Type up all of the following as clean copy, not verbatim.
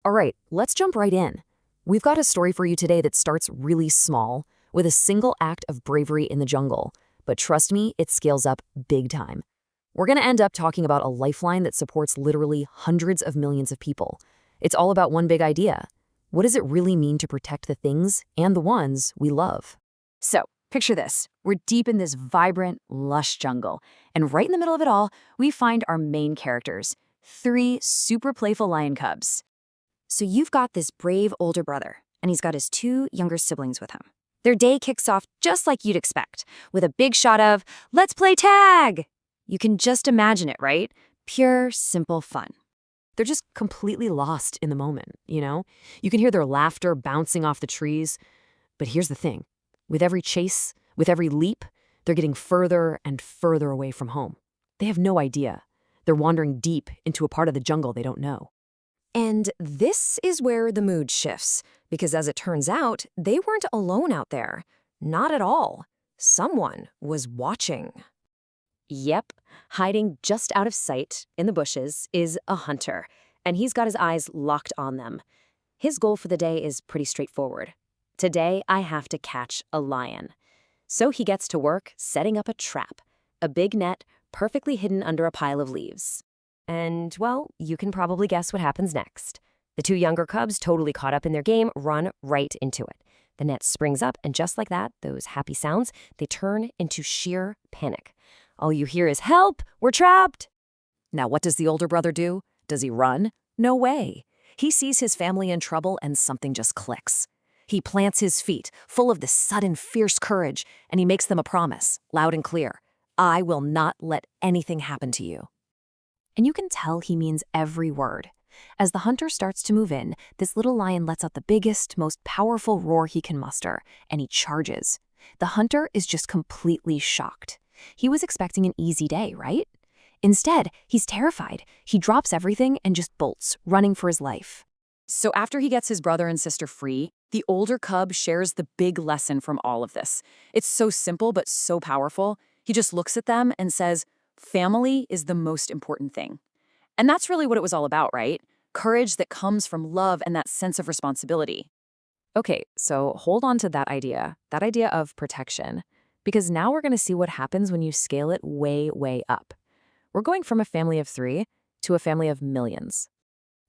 All right, let's jump right in. We've got a story for you today that starts really small, with a single act of bravery in the jungle. But trust me, it scales up big time. We're going to end up talking about a lifeline that supports literally hundreds of millions of people. It's all about one big idea. What does it really mean to protect the things and the ones we love? So, picture this. We're deep in this vibrant, lush jungle, and right in the middle of it all, we find our main characters, three super playful lion cubs. So you've got this brave older brother, and he's got his two younger siblings with him. Their day kicks off just like you'd expect, with a big shot of, "Let's play tag!" You can just imagine it, right? Pure, simple fun. They're just completely lost in the moment, you know? You can hear their laughter bouncing off the trees. But here's the thing. With every chase, with every leap, they're getting further and further away from home. They have no idea. They're wandering deep into a part of the jungle they don't know. And this is where the mood shifts, because as it turns out, they weren't alone out there. Not at all. Someone was watching. Yep, hiding just out of sight in the bushes is a hunter, and he's got his eyes locked on them. His goal for the day is pretty straightforward. Today, I have to catch a lion. So he gets to work setting up a trap, a big net perfectly hidden under a pile of leaves. And, well, you can probably guess what happens next. The two younger cubs, totally caught up in their game, run right into it. The net springs up, and just like that, those happy sounds, they turn into sheer panic. All you hear is, "Help! We're trapped!" Now, what does the older brother do? Does he run? No way. He sees his family in trouble and something just clicks. He plants his feet, full of this sudden, fierce courage, and he makes them a promise, loud and clear. I will not let anything happen to you. And you can tell he means every word. As the hunter starts to move in, this little lion lets out the biggest, most powerful roar he can muster, and he charges. The hunter is just completely shocked. He was expecting an easy day, right? Instead, he's terrified. He drops everything and just bolts, running for his life. So after he gets his brother and sister free, the older cub shares the big lesson from all of this. It's so simple but so powerful. He just looks at them and says, family is the most important thing. And that's really what it was all about, right? Courage that comes from love and that sense of responsibility. Okay, so hold on to that idea of protection, because now we're going to see what happens when you scale it way, way up. We're going from a family of 3 to a family of millions.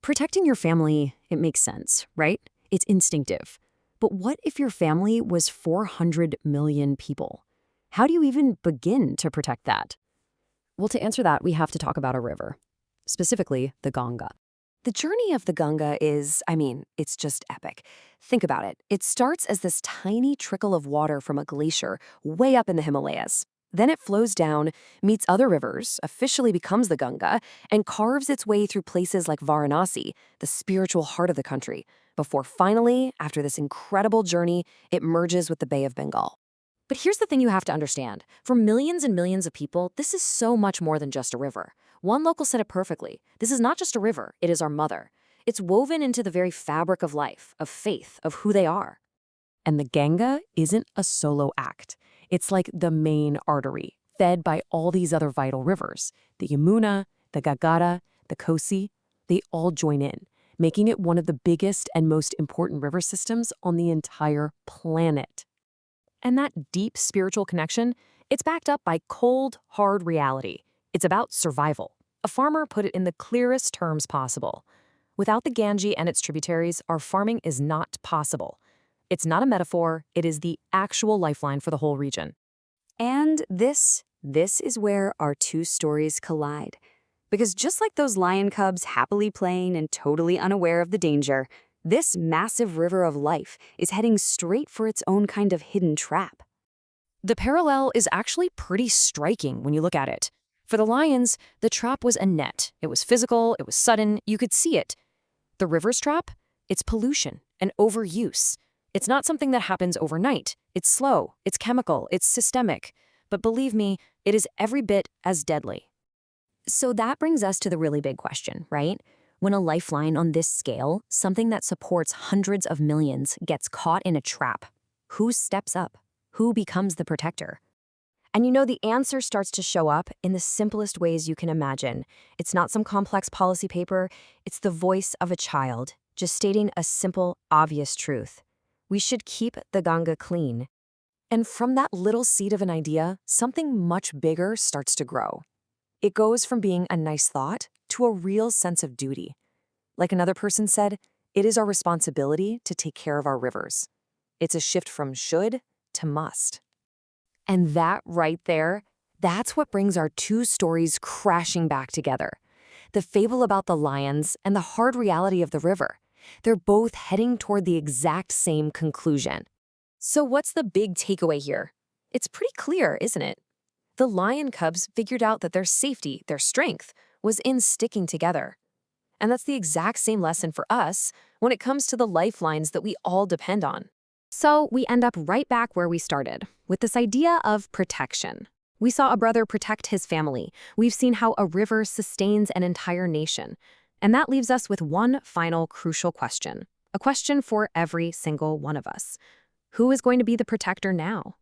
Protecting your family, it makes sense, right? It's instinctive. But what if your family was 400 million people? How do you even begin to protect that? Well, to answer that, we have to talk about a river, specifically the Ganga. The journey of the Ganga is, it's just epic. Think about it. It starts as this tiny trickle of water from a glacier way up in the Himalayas. Then it flows down, meets other rivers, officially becomes the Ganga, and carves its way through places like Varanasi, the spiritual heart of the country, before finally, after this incredible journey, it merges with the Bay of Bengal. But here's the thing you have to understand. For millions and millions of people, this is so much more than just a river. One local said it perfectly. This is not just a river, it is our mother. It's woven into the very fabric of life, of faith, of who they are. And the Ganga isn't a solo act. It's like the main artery, fed by all these other vital rivers. The Yamuna, the Ghaghara, the Kosi, they all join in, making it one of the biggest and most important river systems on the entire planet. And that deep spiritual connection, it's backed up by cold, hard reality. It's about survival. A farmer put it in the clearest terms possible. Without the Ganges and its tributaries, our farming is not possible. It's not a metaphor, it is the actual lifeline for the whole region. And this is where our two stories collide. Because just like those lion cubs happily playing and totally unaware of the danger, this massive river of life is heading straight for its own kind of hidden trap. The parallel is actually pretty striking when you look at it. For the lions, the trap was a net. It was physical, it was sudden, you could see it. The river's trap? It's pollution and overuse. It's not something that happens overnight. It's slow, it's chemical, it's systemic. But believe me, it is every bit as deadly. So that brings us to the really big question, right? When a lifeline on this scale, something that supports hundreds of millions, gets caught in a trap, who steps up? Who becomes the protector? And the answer starts to show up in the simplest ways you can imagine. It's not some complex policy paper, it's the voice of a child. just stating a simple, obvious truth. We should keep the Ganga clean. And from that little seed of an idea, something much bigger starts to grow. It goes from being a nice thought to a real sense of duty. Like another person said, it is our responsibility to take care of our rivers. It's a shift from should to must. And that right there, that's what brings our two stories crashing back together. The fable about the lions and the hard reality of the river. They're both heading toward the exact same conclusion. So what's the big takeaway here? It's pretty clear, isn't it? The lion cubs figured out that their safety, their strength, was in sticking together. And that's the exact same lesson for us when it comes to the lifelines that we all depend on. So we end up right back where we started, with this idea of protection. We saw a brother protect his family. We've seen how a river sustains an entire nation. And that leaves us with one final crucial question, a question for every single one of us. Who is going to be the protector now?